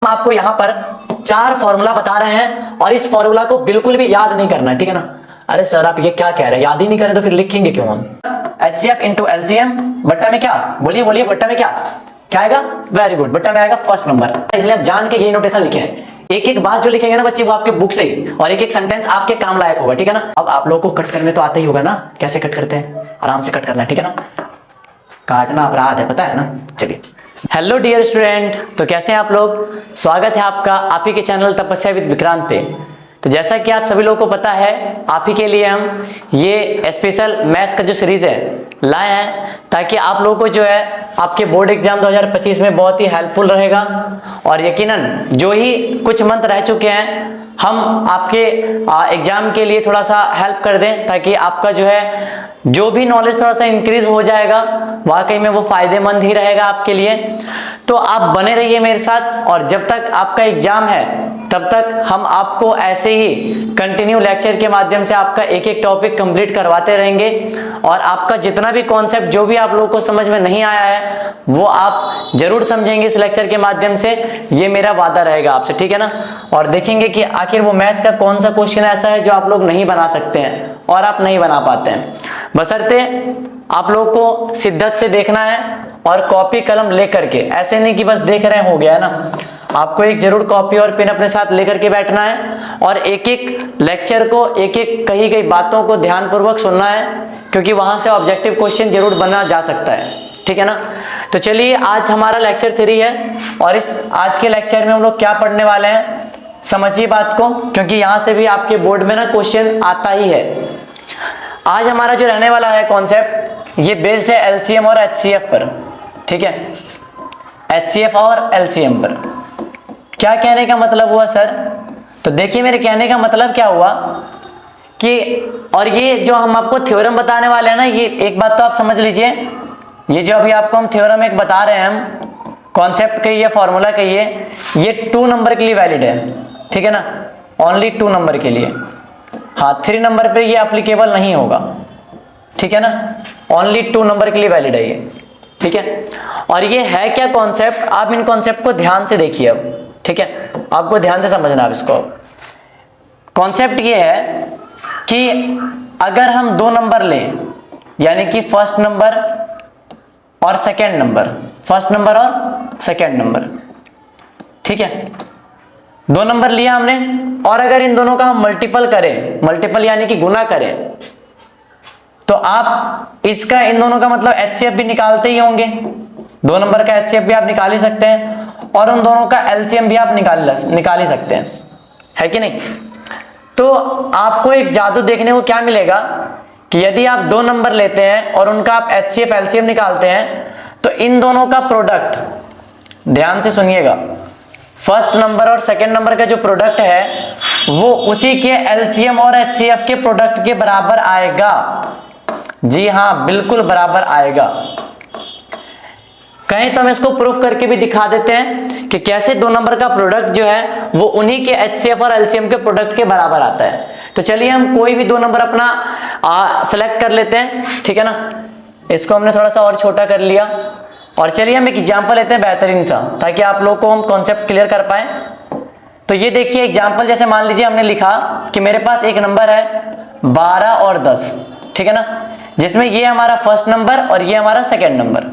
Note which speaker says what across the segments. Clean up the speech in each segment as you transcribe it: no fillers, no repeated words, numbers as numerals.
Speaker 1: हम आपको यहाँ पर 4 फॉर्मूला बता रहे हैं और इस फॉर्मूला को बिल्कुल भी याद नहीं करना है, ठीक है ना। अरे सर आप ये क्या कह रहे हैं, याद ही नहीं करें तो फिर लिखेंगे क्यों हम। HCF इंटू LCM बट्टा में क्या, बोलिए बोलिए, बट्टा में क्या आएगा, वेरी गुड, बट्टा में आएगा फर्स्ट नंबर। इसलिए आप जान के ये नोटेशन लिखे हैं, एक एक बात जो लिखेंगे ना बच्चे वो आपके बुक से ही, और एक एक सेंटेंस आपके काम लायक होगा, ठीक है ना। अब आप लोगों को कट करने तो आता ही होगा ना, कैसे कट करते हैं, आराम से कट करना है, ठीक है ना। काटना अपराध है, पता है ना। चलिए, हेलो डियर स्टूडेंट, तो कैसे हैं आप लोग। स्वागत है आपका आप ही के चैनल तपस्या विद विक्रांत पे। तो जैसा कि आप सभी लोगों को पता है, आप ही के लिए हम ये स्पेशल मैथ का जो सीरीज है लाए हैं, ताकि आप लोगों को जो है आपके बोर्ड एग्जाम 2025 में बहुत ही हेल्पफुल रहेगा। और यकीनन जो ही कुछ मंथ रह चुके हैं हम आपके एग्जाम के लिए थोड़ा सा हेल्प कर दें, ताकि आपका जो है जो भी नॉलेज थोड़ा सा इंक्रीज हो जाएगा, वाकई में वो फायदेमंद ही रहेगा आपके लिए। तो आप बने रहिए मेरे साथ, और जब तक आपका एग्जाम है तब तक हम आपको ऐसे ही कंटिन्यू लेक्चर के माध्यम से आपका एक एक टॉपिक कंप्लीट करवाते रहेंगे। और आपका जितना भी कॉन्सेप्ट जो भी आप लोगों को समझ में नहीं आया है वो आप जरूर समझेंगे इस लेक्चर के माध्यम से, ये मेरा वादा रहेगा आपसे, ठीक है ना। और देखेंगे कि आखिर वो मैथ का कौन सा क्वेश्चन ऐसा है जो आप लोग नहीं बना सकते हैं और आप नहीं बना पाते हैं। बशर्ते आप लोगों को शिद्दत से देखना है और कॉपी कलम लेकर के, ऐसे नहीं कि बस देख रहे हैं हो गया है ना। आपको एक जरूर कॉपी और पेन अपने साथ लेकर के बैठना है और एक एक लेक्चर को, एक एक कही गई बातों को ध्यानपूर्वक सुनना है, क्योंकि वहां से ऑब्जेक्टिव क्वेश्चन जरूर बना जा सकता है, ठीक है ना। तो चलिए, आज हमारा लेक्चर 3 है और इस आज के लेक्चर में हम लोग क्या पढ़ने वाले हैं समझिए बात को, क्योंकि यहां से भी आपके बोर्ड में ना क्वेश्चन आता ही है। आज हमारा जो रहने वाला है कॉन्सेप्ट, ये बेस्ड है LCM और HCF पर, ठीक है। HCF और LCM पर क्या कहने का मतलब हुआ सर, तो देखिए मेरे कहने का मतलब क्या हुआ कि, और ये जो हम आपको थ्योरम बताने वाले हैं ना, ये एक बात तो आप समझ लीजिए, ये जो अभी आपको हम थ्योरम एक बता रहे हैं, हम कॉन्सेप्ट कहिए, फॉर्मूला कहिए, ये 2 नंबर के लिए वैलिड है, ठीक है ना, ओनली 2 नंबर के लिए। हाँ, 3 नंबर पे ये एप्लीकेबल नहीं होगा, ठीक है ना, ओनली 2 नंबर के लिए वैलिड है ये, ठीक है। और ये है क्या कॉन्सेप्ट, आप इन कॉन्सेप्ट को ध्यान से देखिए अब, ठीक है, आपको ध्यान से समझना है इसको। कॉन्सेप्ट ये है कि अगर हम 2 नंबर लें, यानी कि फर्स्ट नंबर और सेकेंड नंबर, फर्स्ट नंबर और सेकेंड नंबर, ठीक है, 2 नंबर लिया हमने, और अगर इन दोनों का हम मल्टीपल करें, मल्टीपल यानी कि गुना करें, तो आप इसका इन दोनों का मतलब HCF भी निकालते ही होंगे। 2 नंबर का HCF भी आप निकाल ही सकते हैं और उन दोनों का LCM भी आप निकाल ही सकते हैं, है कि नहीं। तो आपको एक जादू देखने को क्या मिलेगा कि यदि आप 2 नंबर लेते हैं और उनका आप HCF LCM निकालते हैं, तो इन दोनों का प्रोडक्ट, ध्यान से सुनिएगा, फर्स्ट नंबर और सेकेंड नंबर का जो प्रोडक्ट है वो उसी के LCM और HCF के प्रोडक्ट के बराबर आएगा। जी हाँ, बिल्कुल बराबर आएगा। कहीं तो हम इसको प्रूफ करके भी दिखा देते हैं कि कैसे 2 नंबर का प्रोडक्ट जो है वो उन्हीं के HCF और LCM के प्रोडक्ट के बराबर आता है। तो चलिए हम कोई भी 2 नंबर अपना सेलेक्ट कर लेते हैं, ठीक है ना। इसको हमने थोड़ा सा और छोटा कर लिया, और चलिए हम एक एग्जांपल लेते हैं बेहतरीन सा, ताकि आप लोग को हम कॉन्सेप्ट क्लियर कर पाए। तो ये देखिए एग्जांपल, जैसे मान लीजिए हमने लिखा कि मेरे पास एक नंबर है 12 और 10, ठीक है ना, जिसमें ये हमारा फर्स्ट नंबर और ये हमारा सेकेंड नंबर,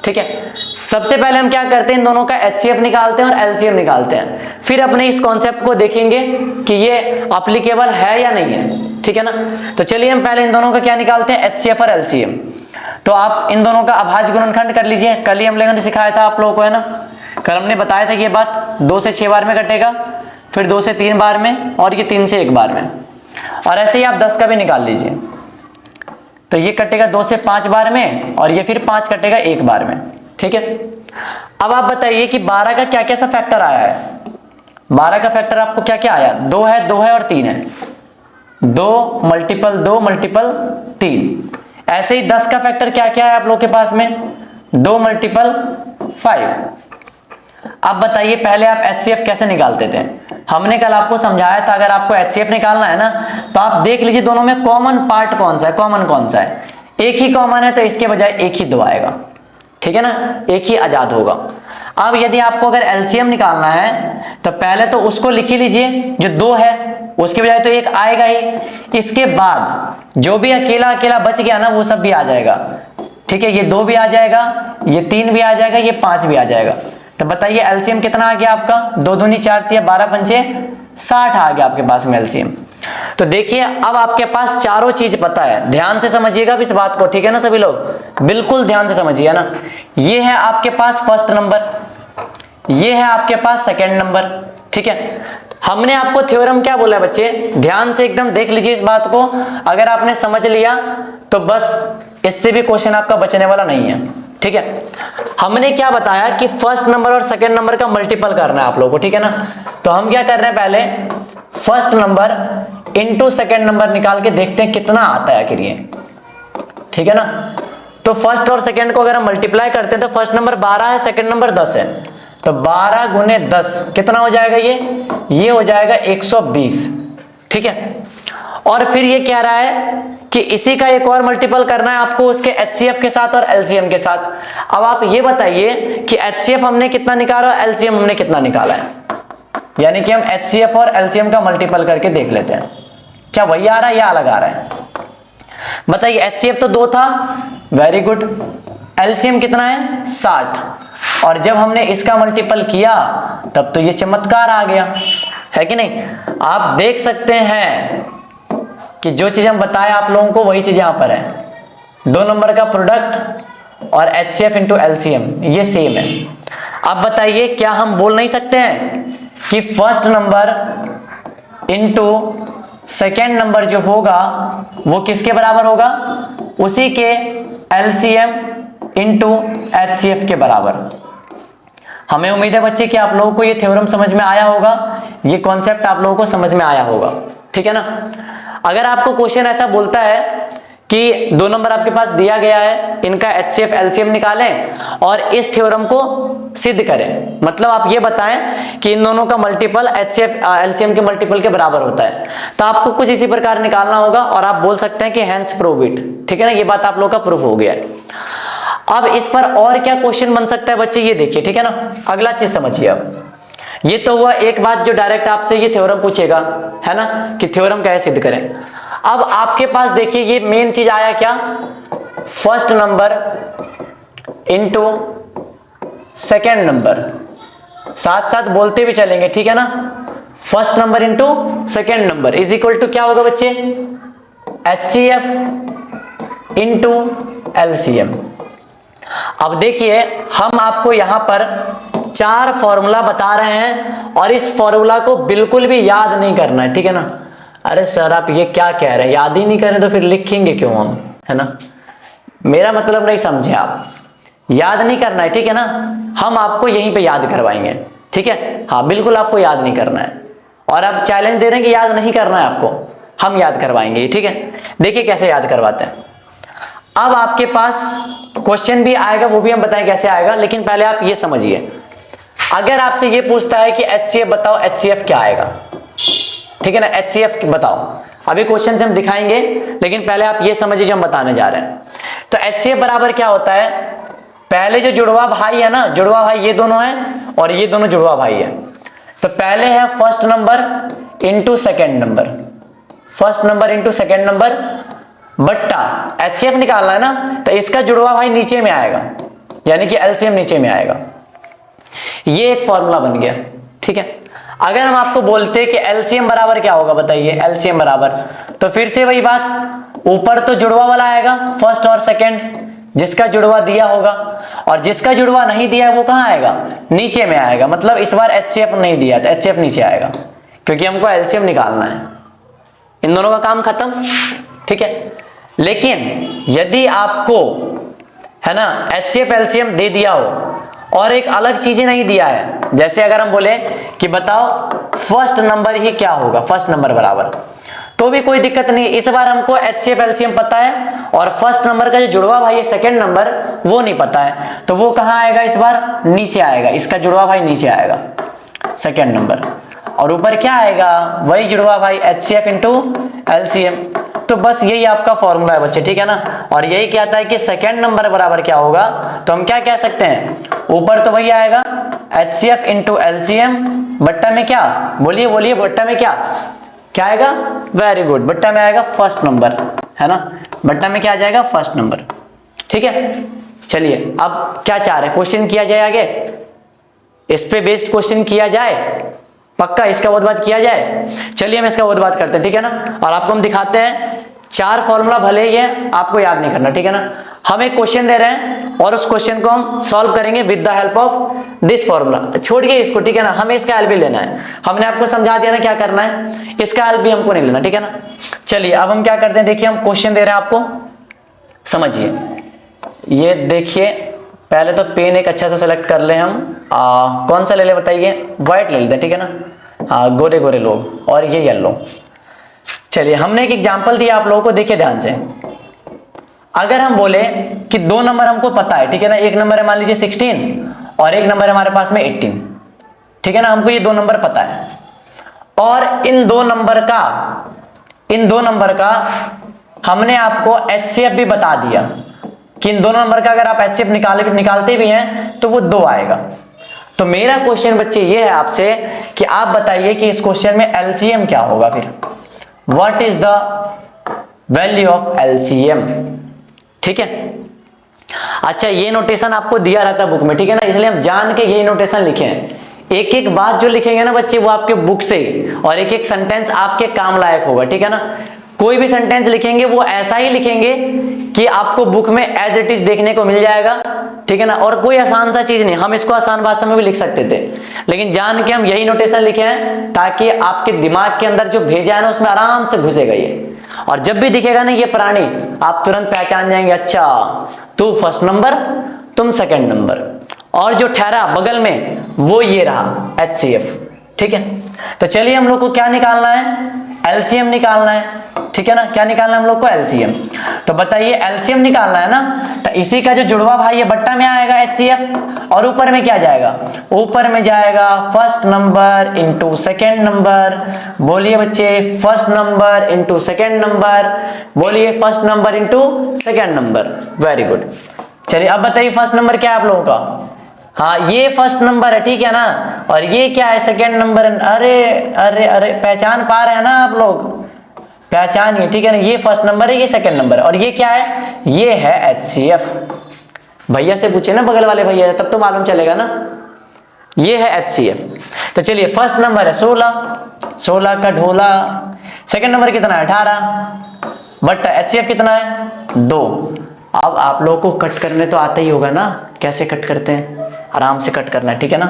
Speaker 1: ठीक है। सबसे पहले हम क्या करते हैं, इन दोनों का HCF निकालते हैं और LCM निकालते हैं, फिर अपने इस कॉन्सेप्ट को देखेंगे कि ये एप्लीकेबल है या नहीं है, ठीक है ना। तो चलिए हम पहले इन दोनों का क्या निकालते हैं, HCF और LCM। तो आप इन दोनों का अभाज्य गुणनखंड कर लीजिए, कल ही हम लोगों ने सिखाया था आप लोगों को, है ना। कल हमने बताया था कि ये बात 2 से 6 बार में कटेगा, फिर 2 से 3 बार में, और ये 3 से 1 बार में, और ऐसे ही आप 10 का भी निकाल लीजिए। तो ये कटेगा 2 से 5 बार में, और ये फिर 5 कटेगा 1 बार में, ठीक है। अब आप बताइए कि 12 का क्या कैसा फैक्टर आया है। 12 का फैक्टर आपको क्या क्या आया, 2 है, 2 है और 3 है, 2 मल्टीपल 2 मल्टीपल 3। ऐसे ही 10 का फैक्टर क्या क्या है आप लोग के पास में, 2 मल्टीपल 5। अब बताइए पहले आप HCF कैसे निकालते थे। हमने कल आपको समझाया था, अगर आपको HCF निकालना है ना, तो आप देख लीजिए दोनों में कॉमन पार्ट कौन सा है, कॉमन कौन सा है। एक ही कॉमन है तो इसके बजाय एक ही 2 आएगा, ठीक है ना, एक ही आजाद होगा। अब यदि आपको अगर एलसीएम निकालना है तो पहले तो उसको लिख ही लीजिए जो 2 है, उसके बजाय तो 1 आएगा ही। इसके बाद जो भी अकेला अकेला बच गया ना वो सब भी आ जाएगा, ठीक है। ये 2 भी आ जाएगा, ये 3 भी आ जाएगा, ये 5 भी आ जाएगा। तो बताइए एलसीएम कितना आ गया आपका, 2 दूनी 4 तिया 12 पंचे 60 आ गया आपके पास में एलसीएम। तो देखिए अब आपके पास चारों चीज पता है, ध्यान से समझिएगा इस बात को, ठीक है ना सभी लोग, बिल्कुल ध्यान से समझिए ना। ये है आपके पास फर्स्ट नंबर, ये है आपके पास सेकंड नंबर, ठीक है। हमने आपको थ्योरम क्या बोला है बच्चे, ध्यान से एकदम देख लीजिए इस बात को। अगर आपने समझ लिया तो बस इससे भी क्वेश्चन आपका बचने वाला नहीं है, ठीक है। हमने क्या बताया कि फर्स्ट नंबर और सेकंड नंबर का मल्टीपल करना है आप लोगों को, ठीक है ना। तो हम क्या कर रहे हैं, पहले first number into second number निकाल के देखते हैं कितना आता है आखिर ये, ठीक है ना। तो फर्स्ट और सेकंड को अगर हम मल्टीप्लाई करते हैं तो फर्स्ट नंबर 12 है, सेकंड नंबर 10 है, तो 12 गुने 10 कितना हो जाएगा, ये हो जाएगा 120, ठीक है। और फिर ये कह रहा है कि इसी का एक और मल्टीपल करना है आपको उसके एचसीएफ के साथ और एलसीएम के साथ। अब आप ये बताइए कि एचसीएफ हमने कितना निकाला और एलसीएम हमने कितना निकाला है, यानी कि हम एचसीएफ और एलसीएम का मल्टीपल करके देख लेते हैं क्या वही आ रहा है या अलग आ रहा है। बताइए एचसीएफ तो 2 था, वेरी गुड, एलसीएम कितना है 60, और जब हमने इसका मल्टीपल किया तब तो ये चमत्कार आ गया, है कि नहीं। आप देख सकते हैं कि जो चीज हम बताए आप लोगों को वही चीज यहां पर है, 2 नंबर का प्रोडक्ट और एचसीएफ इंटू एलसीएम ये सेम है। अब बताइए क्या हम बोल नहीं सकते हैं कि first number into second number जो होगा वो किसके बराबर होगा, उसी के एलसीएम इंटू एचसीएफ के बराबर। हमें उम्मीद है बच्चे कि आप लोगों को ये थ्योरम समझ में आया होगा, ये कॉन्सेप्ट आप लोगों को समझ में आया होगा, ठीक है ना। अगर आपको क्वेश्चन ऐसा बोलता है कि 2 नंबर आपके पास दिया गया है, इनका एचसीएफ एलसीएम निकालें और इस थ्योरम को सिद्ध करें, मतलब आप ये बताएं कि इन दोनों का मल्टीपल एचसीएफ एलसीएम के मल्टीपल के बराबर होता है, तो आपको कुछ इसी प्रकार निकालना होगा और आप बोल सकते हैं कि हैंस प्रूव इट, ठीक है ना। ये बात आप लोगों का प्रूफ हो गया है। अब इस पर और क्या क्वेश्चन बन सकता है बच्चे ये देखिए, ठीक है ना। अगला चीज समझिए, अब ये तो हुआ एक बात जो डायरेक्ट आपसे ये थ्योरम पूछेगा, है ना, कि थ्योरम कैसे सिद्ध करें। अब आपके पास देखिए ये मेन चीज आया क्या, first number into second number, साथ साथ बोलते भी चलेंगे, ठीक है ना। First number into second number is equal to क्या होगा बच्चे, एचसीएफ इंटू एलसीएम। अब देखिए हम आपको यहां पर 4 फॉर्मूला बता रहे हैं और इस फॉर्मूला को बिल्कुल भी याद नहीं करना है, ठीक है ना। अरे सर आप ये क्या कह रहे हैं, याद ही नहीं करें तो फिर लिखेंगे क्यों हम, है ना। मेरा मतलब नहीं समझे आप, याद नहीं करना है, ठीक है ना। हम आपको यहीं पे याद करवाएंगे, ठीक है। हाँ बिल्कुल आपको याद नहीं करना है, और अब चैलेंज दे रहे हैं कि याद नहीं करना है आपको, हम याद करवाएंगे, ठीक है। देखिए कैसे याद करवाते हैं। अब आपके पास क्वेश्चन भी आएगा, वो भी हम बताएं कैसे आएगा, लेकिन पहले आप ये समझिए, अगर आपसे ये पूछता है कि एचसीएफ बताओ, एचसीएफ क्या आएगा, ठीक है ना, एचसीएफ बताओ। अभी क्वेश्चन से हम दिखाएंगे, लेकिन पहले आप ये समझिए जो हम बताने जा रहे हैं। तो एचसीएफ बराबर क्या होता है, पहले जो जुड़वा भाई है ना, जुड़वा भाई ये दोनों हैं और ये दोनों जुड़वा भाई है, तो पहले है first number into second number, first number into second number बट्टा एचसीएफ निकालना है ना, तो इसका जुड़वा भाई नीचे में आएगा, यानी कि एलसीएम नीचे में आएगा। ये एक फॉर्मूला बन गया, ठीक है। अगर हम आपको बोलते कि एलसीएम बराबर क्या होगा, बताइए एलसीएम बराबर, तो फिर से वही बात, ऊपर तो जुड़वा वाला आएगा फर्स्ट और सेकंड, जिसका जुड़वा दिया होगा, और जिसका जुड़वा नहीं दिया है वो कहां आएगा, नीचे में आएगा। मतलब इस बार एचसीएफ नहीं दिया तो एचसीएफ नीचे आएगा, क्योंकि हमको एलसीएम निकालना है। इन दोनों का काम खत्म, ठीक है। लेकिन यदि आपको, है ना, एचसीएफ एलसीएम दे दिया हो और एक अलग चीजें नहीं दिया है, जैसे अगर हम बोले कि बताओ फर्स्ट नंबर ही क्या होगा, फर्स्ट नंबर बराबर, तो भी कोई दिक्कत नहीं। इस बार हमको एचसीएफ एलसीएम पता है और फर्स्ट नंबर का जो जुड़वा भाई है सेकंड नंबर वो नहीं पता है, तो वो कहां आएगा, इस बार नीचे आएगा, इसका जुड़वा भाई नीचे आएगा सेकंड नंबर, और ऊपर क्या आएगा, वही जुड़वा भाई एचसीएफ इंटू एलसीएम। तो बस यही आपका फॉर्मूला है बच्चे, ठीक है ना। और यही कहता है कि सेकंड नंबर बराबर क्या होगा, तो हम क्या कह सकते हैं, ऊपर तो वही आएगा HCF इंटू LCM बट्टा में क्या, बोलिए बोलिए, बट्टा में क्या क्या आएगा, वेरी गुड, बट्टा में आएगा फर्स्ट नंबर, है ना, बट्टा में क्या आ जाएगा, फर्स्ट नंबर। ठीक है, चलिए अब क्या चाह रहे हैं, क्वेश्चन किया जाए आगे, इस पे बेस्ड क्वेश्चन किया जाए, पक्का इसका बहुत बात किया जाए। चलिए हम इसका बहुत बात करते हैं, ठीक है ना, और आपको हम दिखाते हैं 4 फॉर्मूला, भले ही है आपको याद नहीं करना, ठीक है ना, हम एक क्वेश्चन दे रहे हैं और उस क्वेश्चन को हम सॉल्व करेंगे with the help of this formula, छोड़िए इसको, ठीक है ना, हमें इसका हेल्प भी लेना है, हमने आपको समझा दिया ना क्या करना है, इसका हेल्प भी हमको नहीं लेना, ठीक है ना। चलिए अब हम क्या करते हैं, देखिए हम क्वेश्चन दे रहे हैं आपको, समझिए, ये देखिए, पहले तो पेन एक अच्छा सा सेलेक्ट कर ले हम, कौन सा ले ले बताइए, व्हाइट ले लेते हैं, ठीक है ना, गोरे गोरे लोग, और ये येलो। चलिए हमने एक एग्जांपल दिया आप लोगों को, देखिए ध्यान से, अगर हम बोले कि 2 नंबर हमको पता है, ठीक है ना, एक नंबर है मान लीजिए 16 और एक नंबर है हमारे पास में 18, ठीक है ना, हमको ये 2 नंबर पता है, और इन दो नंबर का हमने आपको HCF भी बता दिया कि इन दोनों नंबर का अगर आप HCF निकालते भी हैं तो वो 2 आएगा। तो मेरा क्वेश्चन बच्चे ये है आपसे कि आप बताइए कि इस क्वेश्चन में LCM क्या होगा, फिर what is the value of LCM, ठीक है। अच्छा ये नोटेशन आपको दिया रहता है बुक में, ठीक है ना, इसलिए हम जान के यही नोटेशन लिखे हैं, एक एक बात जो लिखेंगे ना बच्चे वो आपके बुक से, और एक एक सेंटेंस आपके काम लायक होगा, ठीक है ना, कोई भी सेंटेंस लिखेंगे वो ऐसा ही लिखेंगे कि आपको बुक में एज इट इज देखने को मिल जाएगा, ठीक है ना, और कोई आसान सा चीज नहीं, हम इसको आसान भाषा में भी लिख सकते थे, लेकिन जान के हम यही नोटेशन लिखे हैं ताकि आपके दिमाग के अंदर जो भेजा है ना उसमें आराम से घुसेगा ये, और जब भी दिखेगा ना ये प्राणी आप तुरंत पहचान जाएंगे, अच्छा तू फर्स्ट नंबर तुम सेकंड नंबर, और जो ठहरा बगल में वो ये रहा HCF, ठीक है। तो चलिए हम लोग को क्या निकालना है, LCM निकालना है, ठीक है ना, क्या निकालना है हम लोग को, LCM। तो बताइए LCM निकालना है ना, तो इसी का जो जुड़वा भाई है बट्टा में आएगा HCF, और ऊपर में क्या जाएगा, ऊपर में जाएगा first number into second number, बोलिए बच्चे first number into second number, बोलिए first number into second number, very good. चलिए अब बताइए फर्स्ट नंबर क्या है आप लोगों का, हाँ ये फर्स्ट नंबर है, ठीक है ना, और ये क्या है सेकेंड नंबर, अरे अरे अरे पहचान पा रहे हैं ना आप लोग, पहचानिए, ठीक है ना, ये फर्स्ट नंबर है, ये सेकंड नंबर है, और ये क्या है, ये है HCF। भैया से पूछे ना बगल वाले भैया, तब तो मालूम चलेगा ना, ये है HCF। तो चलिए फर्स्ट नंबर है 16 का ढोला, सेकंड नंबर कितना है 18, बट HCF कितना है 2। अब आप लोगों को कट करने तो आता ही होगा ना, कैसे कट करते हैं, आराम से कट करना है, ठीक है ना,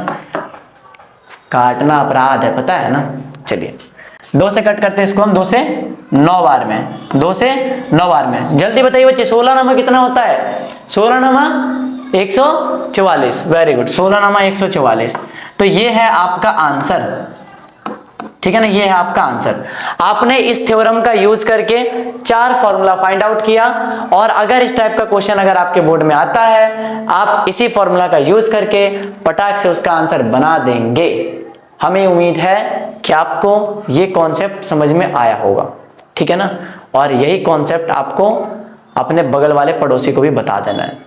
Speaker 1: काटना अपराध है पता है ना। चलिए 2 से कट करते हैं इसको हम, 2 से 9 बार में, 2 से 9 बार में, जल्दी बताइए बच्चे 16 नमा कितना होता है, 16 नमा 144, वेरी गुड, 16 नमा 144, तो ये है आपका आंसर, ठीक है ना, ये है आपका आंसर। आपने इस थ्योरम का यूज करके 4 फॉर्मूला फाइंड आउट किया, और अगर इस टाइप का क्वेश्चन अगर आपके बोर्ड में आता है आप इसी फॉर्मूला का यूज करके पटाख से उसका आंसर बना देंगे। हमें उम्मीद है कि आपको ये कॉन्सेप्ट समझ में आया होगा, ठीक है ना, और यही कॉन्सेप्ट आपको अपने बगल वाले पड़ोसी को भी बता देना है,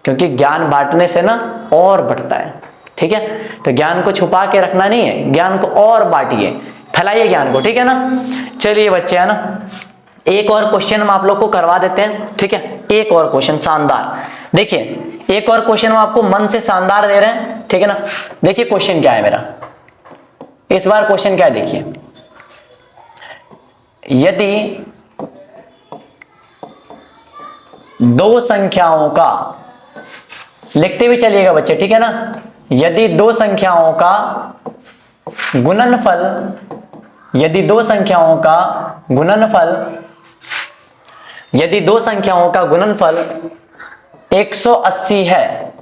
Speaker 1: क्योंकि ज्ञान बांटने से ना और बढ़ता है, ठीक है। तो ज्ञान को छुपा के रखना नहीं है, ज्ञान को और बांटिए, फैलाइए ज्ञान को, ठीक है ना। चलिए बच्चे है ना, एक और क्वेश्चन हम आप लोग को करवा देते हैं, ठीक है, एक और क्वेश्चन शानदार, देखिए एक और क्वेश्चन हम आपको मन से शानदार दे रहे हैं, ठीक है ना। देखिए क्वेश्चन क्या है मेरा, इस बार क्वेश्चन क्या है देखिए, यदि 2 संख्याओं का, लिखते भी चलिएगा बच्चे, ठीक है ना, यदि 2 संख्याओं का गुणनफल, यदि 2 संख्याओं का गुणनफल, यदि 2 संख्याओं का गुणनफल 180 है,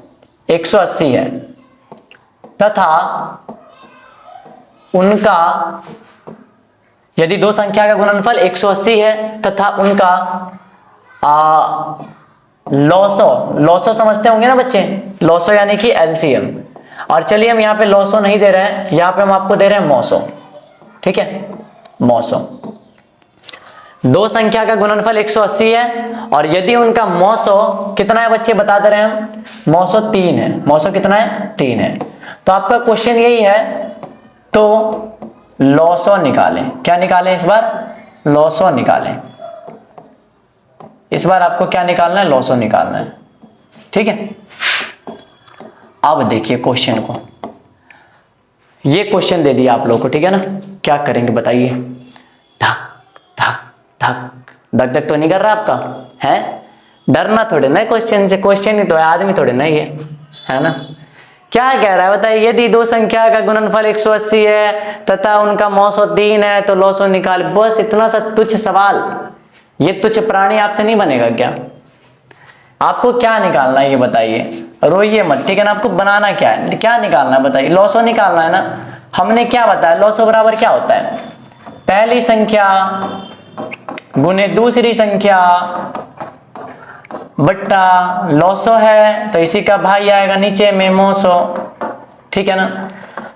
Speaker 1: 180 है, तथा उनका, यदि 2 संख्या का गुणनफल 180 है तथा उनका लॉसो समझते होंगे ना बच्चे, लॉसो यानी कि LCM, और चलिए हम यहाँ पे लॉसो नहीं दे रहे हैं, यहाँ पे हम आपको दे रहे हैं मौसो, ठीक है, मौसो। 2 संख्या का गुणनफल 180 है, और यदि उनका मौसो कितना है बच्चे बता दे रहे हैं हम, मौसो 3 है, मौसो कितना है 3 है, तो आपका क्वेश्चन यही है, तो लॉसो निकालें। क्या निकालें इस बार? लॉसो निकालें। इस बार आपको क्या निकालना है? लॉसो निकालना है, ठीक है। अब देखिए क्वेश्चन को, ये क्वेश्चन दे दिया आप लोगों को, ठीक है ना। क्या करेंगे बताइए? धक धक धक, धक धक तो नहीं कर रहा आपका है? डरना थोड़े ना क्वेश्चन से, क्वेश्चन ही तो है, आदमी थोड़े ना ये, है ना। क्या कह रहा है बताइए? यदि दो संख्या का गुणनफल 180 है तथा उनका मौसो 3 है तो लॉसो निकाल। बस इतना सा तुच्छ सवाल, ये तुच्छ प्राणी आपसे नहीं बनेगा क्या? आपको क्या निकालना है ये बताइए, रोइए मत, ठीक है ना। आपको बनाना क्या है, क्या निकालना है बताइए? लॉसो निकालना है ना। हमने क्या बताया? लॉसो बराबर क्या होता है? पहली संख्या गुने दूसरी संख्या बट्टा लॉसो है तो इसी का भाई आएगा नीचे में मोसो, ठीक है ना।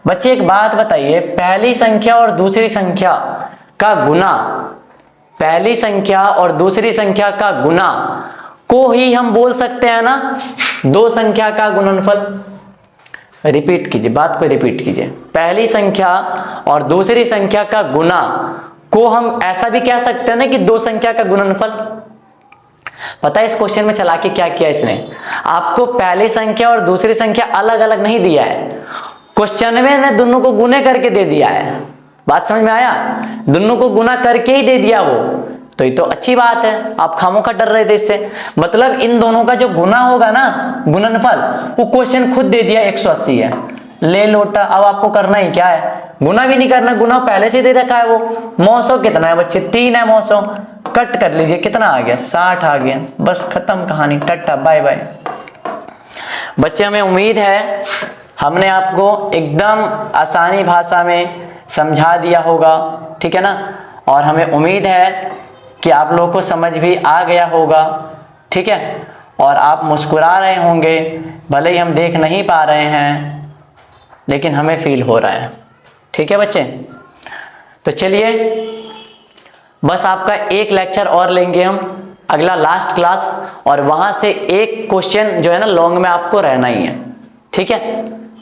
Speaker 1: बच्चे एक बात बताइए, पहली संख्या और दूसरी संख्या का गुना, पहली संख्या और दूसरी संख्या का गुना को ही हम बोल सकते हैं ना दो संख्या का गुणनफल। रिपीट कीजिए, बात को रिपीट कीजिए। पहली संख्या और दूसरी संख्या का गुना को हम ऐसा भी कह सकते हैं ना कि दो संख्या का गुणनफल। पता है इस क्वेश्चन में चला के क्या किया इसने? आपको पहली संख्या और दूसरी संख्या अलग अलग नहीं दिया है, क्वेश्चन में ने दोनों को गुने करके दे दिया है। बात समझ में आया? दोनों को गुना करके ही दे दिया वो, तो ये तो अच्छी बात है। आप खामोखा डर रहे थे इससे, मतलब इन दोनों का जो गुना होगा ना, गुणनफल, वो क्वेश्चन खुद दे दिया 180 है। ले लोटा, अब आपको करना ही क्या है? गुना भी नहीं करना, गुना पहले से दे रखा है वो। मौसो कितना है बच्चे? 3 है मौसो, कट कर लीजिए, कितना आ गया? 60 आ गया। बस खत्म कहानी, टट्टा बाय बाय। बच्चे हमें उम्मीद है हमने आपको एकदम आसानी भाषा में समझा दिया होगा, ठीक है ना। और हमें उम्मीद है कि आप लोगों को समझ भी आ गया होगा, ठीक है। और आप मुस्कुरा रहे होंगे, भले ही हम देख नहीं पा रहे हैं लेकिन हमें फील हो रहा है, ठीक है बच्चे। तो चलिए, बस आपका एक लेक्चर और लेंगे हम, अगला लास्ट क्लास, और वहां से एक क्वेश्चन जो है ना लॉन्ग में आपको रहना ही है, ठीक है,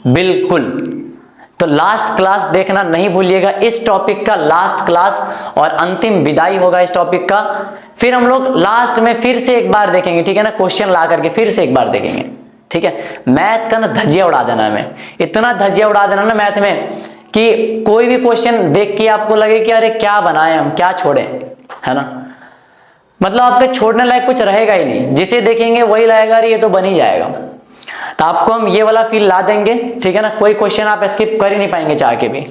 Speaker 1: बिल्कुल। तो लास्ट क्लास देखना नहीं भूलिएगा, इस टॉपिक का लास्ट क्लास और अंतिम विदाई होगा इस टॉपिक का। फिर हम लोग लास्ट में फिर से एक बार देखेंगे, ठीक है ना, क्वेश्चन ला करके फिर से एक बार देखेंगे, ठीक है। मैथ का ना धज्जिया उड़ा देना है, हमें इतना धज्जिया उड़ा देना ना मैथ में कि कोई भी क्वेश्चन देख के आपको लगे कि अरे क्या बनाए हम, क्या छोड़े, है ना। मतलब आपके छोड़ने लायक कुछ रहेगा ही नहीं, जिसे देखेंगे वही लगेगा अरे ये तो बन ही जाएगा। तो आपको हम ये वाला फील ला देंगे, ठीक है ना। कोई क्वेश्चन आप स्किप कर ही नहीं पाएंगे चाह के भी।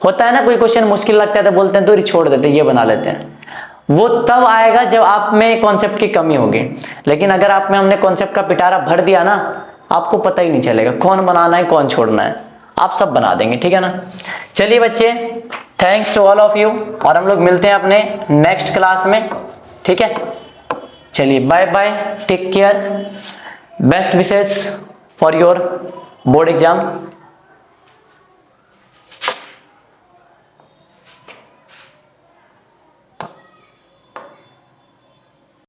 Speaker 1: होता है ना कोई क्वेश्चन मुश्किल लगता है तो बोलते हैं तो छोड़ देते हैं, ये बना लेते हैं। वो तब आएगा जब आप में कॉन्सेप्ट की कमी होगी, लेकिन अगर आप में हमने कॉन्सेप्ट का पिटारा भर दिया ना, आपको पता ही नहीं चलेगा कौन बनाना है कौन छोड़ना है, आप सब बना देंगे, ठीक है ना। चलिए बच्चे, thanks to all of you, और हम लोग मिलते हैं अपने नेक्स्ट क्लास में, ठीक है। चलिए bye bye, take care, best wishes for your board exam.